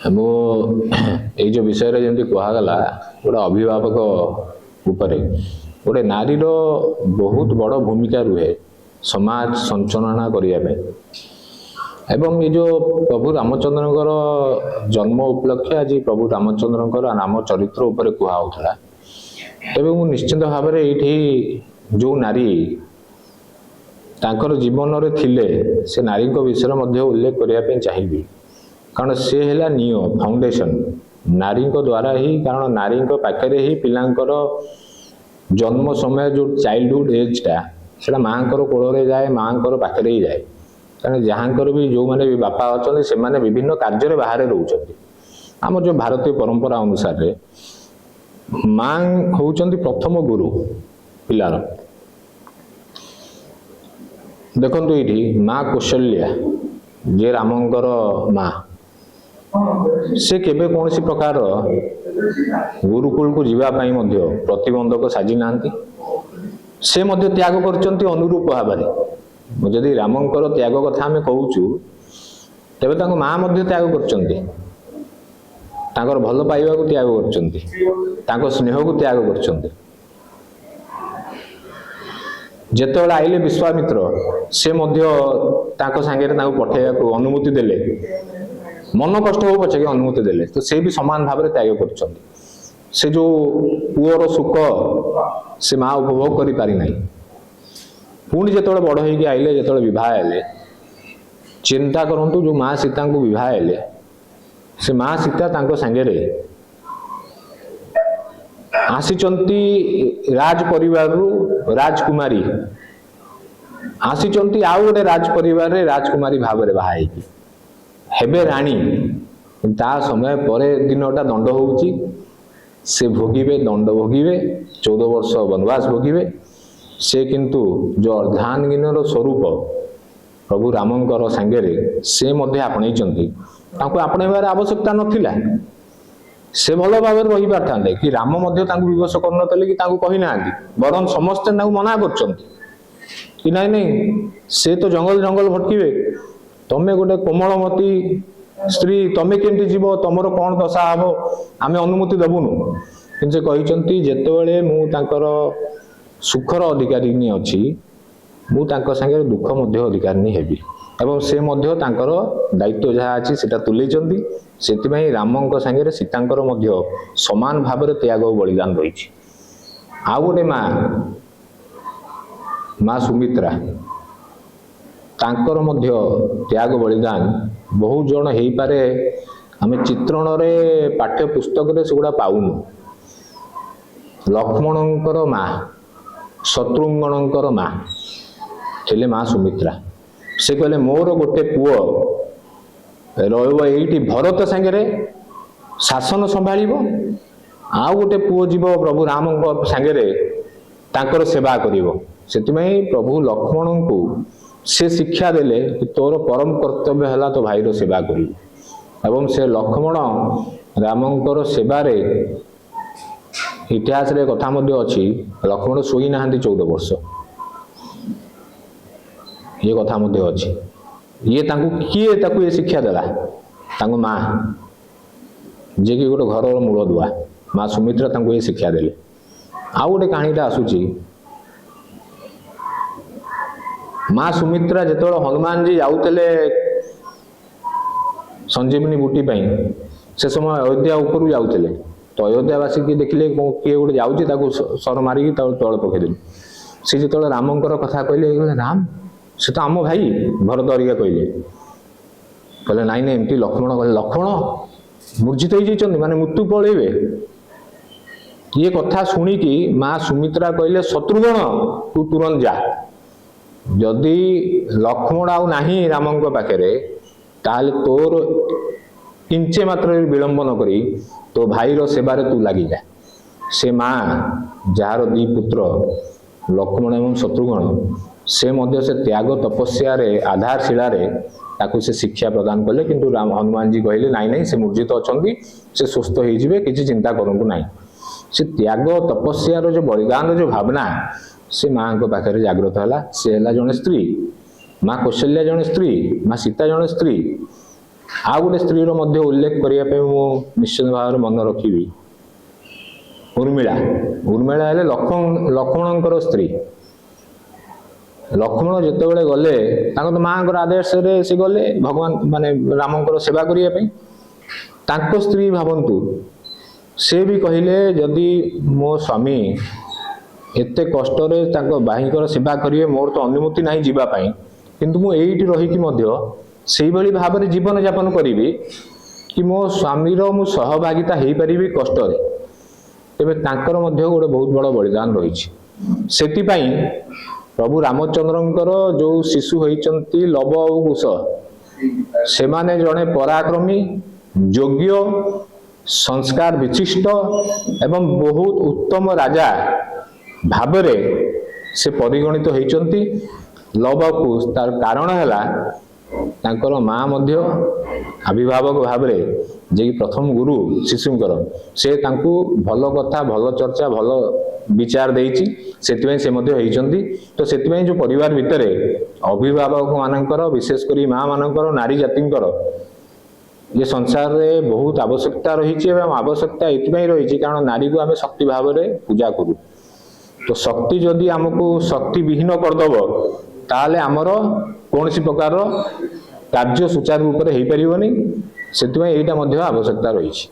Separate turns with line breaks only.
मो ये विषय जमी कहगला गोटे अभिभावक उपरे गोटे नारी बहुत बड़ भूमिका रुहे समाज संचालना करने एवं ये जो प्रभु रामचंद्र जन्म उपलक्षे आज प्रभु रामचंद्र नाम चरित्र उपर कहला तेज मु निश्चित भाव में ये जो नारी तांकर जीवन रे थिले से नारी विषय में उल्लेख करने चाहिए कारण से है नियो फाउंडेशन नारी द्वारा ही कारण नारी पाखे ही पिलांकर जन्म समय जो चाइल्डहुड एजटा से माँ कोल जाए माँ पाखे ही जाए कारण जहाँकर भी जो मैंने भी बापा अच्छा से मैंने विभिन्न कार्य बाहर रोचे आम जो भारतीय परंपरा अनुसार माँ होती प्रथम गुरु पिलार देखो ये माँ कौशल्या जे रामंकर माँ से केबे कौन सी प्रकार गुरुकुल को जीवापाई प्रतिबंधक साजी ना से त्याग कर अनुरूप भाव में जदि रामंकर त्याग कथा आम कहूँ तेज माँ त्याग कर भल पाइबा को त्याग कर स्नेह को त्याग कर जेतेबेले आइले विश्वामित्र से सांगे पठेगा को अनुमति देले मन कष्ट हो पछे अनुमति देले तो से भी समान भाव में त्याग कर से जो पुअर सुख से माँ उपभोग करि पारि नहीं पुणी जिते बड़ हो आइले जिते विवाह हेले चिंता करंतु जो माँ सीता को विवाह हेले से माँ सीता तांको सांगे आसीचंती राज परिवार राजकुमारी आसीचंती आउ गोटे राज परिवार रे राजकुमारी भाव में बाहा हेबे राणी ता समय पर दिनटा दंड होउची से भोगिबे दंड भोगिबे 14 वर्ष वनवास भोगिबे से किंतु जो अर्धांगिनीर स्वरूप प्रभु रामंकर सांगे से मध्य आपणैचंती तांको आपणैबार आवश्यकता नथिला से भल भाव रही पारते कि राम विवश करनतले कि कही ना बरन समस्ते मना कर कि नहीं नहीं से तो जंगल जंगल भटकीबे तमें गोटे कोमलमती स्त्री तमें केमती जीव तुमर कौन दशा हम आम अनुमति देवुनु कि कहते जितेबले मुझर सुखर अधिकारिणी अच्छी मुझे दुख अधिकारिणी हेबी एवं से दायित्व जहाँ अच्छी से तुले से राम सांगे सीतांकर समान भाव में त्याग बलिदान रही आउ गोटे माँ सुमित्रा तांकर त्याग बलिदान बहुत जन हो पारे आम चित्रण रे पाठ्य पुस्तक रे सेगुड़ा पाऊनु लक्ष्मणंकर माँ शत्रुघ्नंकर माँ थे माँ सुमित्रा से कहले मोर गोटे पुओ रही भरत सांगे शासन संभाल आउ गोटे पुओ जीव प्रभु राम सांगे तांकर सेवा करिवो सेतिमै प्रभु लक्ष्मण को से शिक्षा देले कि तोर परम कर्तव्य है तो भाईर सेवा करी एवं से लक्ष्मण रामंकर सेवारे इतिहास रे कथा मध्य अच्छी लक्ष्मण शोई ना 14 वर्ष ये कथा मध्य अच्छी ये किए ताकू ये शिक्षा देला तांको माँ जे कि गोटे घर मूल दुआ माँ सुमित्रा तांको ये शिक्षा देले आउ गोटे कहानीटा आसुची माँ सुमित्रा जिते हनुमान जी जाऊले संजीवनी बूटी से समय अयोध्या ऊपर जाऊले तो अयोध्यावासी की देखिले किए गोटे जाऊँ सर मारिक तल पकईदे सी जो रामंकर कथा कहले राम से तो आम भाई भरत हरिका कहले नाई नहीं एमती लक्ष्मण कहले लक्ष्मण मूर्जित हो माने मृत्यु पलैबे ये कथा शुणिकी माँ सुमित्रा कहले शत्रुघ्न तू तुरंत जा जदि लक्ष्मण आउ नाही रामंक पाखे ताल तोर किंचे मात्र विलंब न करी तो भाईर सेवारे तू लगी जा से माँ जार दी पुत्र लक्ष्मण एवं शत्रुघ्न से मध्य से त्याग तपस्या रे आधारशिला रे ताकू से शिक्षा प्रदान कले किंतु राम हनुमान जी कहले नाई नहीं से मूर्जित अछंती से सुस्थ हो जिवे किछि चिंता करंतु नाही से त्याग तपस्या रो जो बलिदान जो भावना से माँ को पाखे जागृत है सी है जड़े स्त्री माँ कौशल्या जड़े स्त्री माँ सीता जड़े स्त्री ଆଉ ଗୋଟେ ସ୍ତ୍ରୀର ମଧ୍ୟ ଉଲ୍ଲେଖ କରିବା ପାଇଁ ମୁଁ ନିଶ୍ଚିତ ଭାବରେ ମନେ ରଖିବି, ଉର୍ମିଳା। ଉର୍ମିଳା ହେଲେ ଲକ୍ଷ୍ମଣଙ୍କର ସ୍ତ୍ରୀ। ଲକ୍ଷ୍ମଣ ଯେତେବେଳେ ଗଲେ ତାଙ୍କ ତ ମାଙ୍କର ଆଦେଶରେ ସେ ଗଲେ ଭଗବାନ ମାନେ ରାମଙ୍କର ସେବା କରିବା ପାଇଁ। ତାଙ୍କ ସ୍ତ୍ରୀ ଭାବନ୍ତୁ, ସେ ବି କହିଲେ ଯଦି ମୋ ସ୍ୱାମୀ ଏତେ କଷ୍ଟରେ ତାଙ୍କ ଭାଇଙ୍କର ସେବା କରିବେ, ମୋର ତ ଅନୁମତି ନାହିଁ ଯିବା ପାଇଁ, କିନ୍ତୁ ମୁଁ ଏଇଠି ରହିକି ମଧ୍ୟ ସେଇଭଳି ଭାବରେ ଜୀବନ ଯାପନ କରିବି କି ମୋ ସ୍ୱାମୀର ମୁଁ ସହଭାଗିତା ହେଇପାରିବି କଷ୍ଟରେ। ତେବେ ତାଙ୍କର ମଧ୍ୟ ଗୋଟେ ବହୁତ ବଡ଼ ବଳିଦାନ ରହିଛି। ସେଥିପାଇଁ ପ୍ରଭୁ ରାମଚନ୍ଦ୍ରଙ୍କର ଯେଉଁ ଶିଶୁ ହୋଇଛନ୍ତି ଲବ ଆଉ କୁଶ, ସେମାନେ ଜଣେ ପରାକ୍ରମୀ, ଯୋଗ୍ୟ, ସଂସ୍କାର ବିଶିଷ୍ଟ ଏବଂ ବହୁତ ଉତ୍ତମ ରାଜା ଭାବରେ ସେ ପରିଗଣିତ ହୋଇଛନ୍ତି। ଲବ କୁଶ, ତାର କାରଣ ହେଲା ତାଙ୍କର ମା ମଧ୍ୟ ଅଭିଭାବକ ଭାବରେ ଯେ ପ୍ରଥମ ଗୁରୁ ଶିଶୁଙ୍କର, ସେ ତାଙ୍କୁ ଭଲ କଥା, ଭଲ ଚର୍ଚ୍ଚା, ଭଲ ବିଚାର ଦେଇଛି, ସେଥିପାଇଁ ସେ ମଧ୍ୟ ହେଇଛନ୍ତି। ତ ସେଥିପାଇଁ ଯେଉଁ ପରିବାର ଭିତରେ ଅଭିଭାବକ ମାନଙ୍କର, ବିଶେଷ କରି ମା ମାନଙ୍କର, ନାରୀ ଜାତିଙ୍କର ଏ ସଂସାରରେ ବହୁତ ଆବଶ୍ୟକତା ରହିଛି। ଏବଂ ଆବଶ୍ୟକତା ଏଥିପାଇଁ ରହିଛି କାରଣ ନାରୀକୁ ଆମେ ଶକ୍ତି ଭାବରେ ପୂଜା କରୁ। ତ ଶକ୍ତି ଯଦି ଆମକୁ ଶକ୍ତି ବିହୀନ କରିଦେବ, ତାହେଲେ ଆମର କୌଣସି ପ୍ରକାରର କାର୍ଯ୍ୟ ସୁଚାରୁ ରୂପରେ ହେଇପାରିବନି। ସେଥିପାଇଁ ଏଇଟା ମଧ୍ୟ ଆବଶ୍ୟକତା ରହିଛି।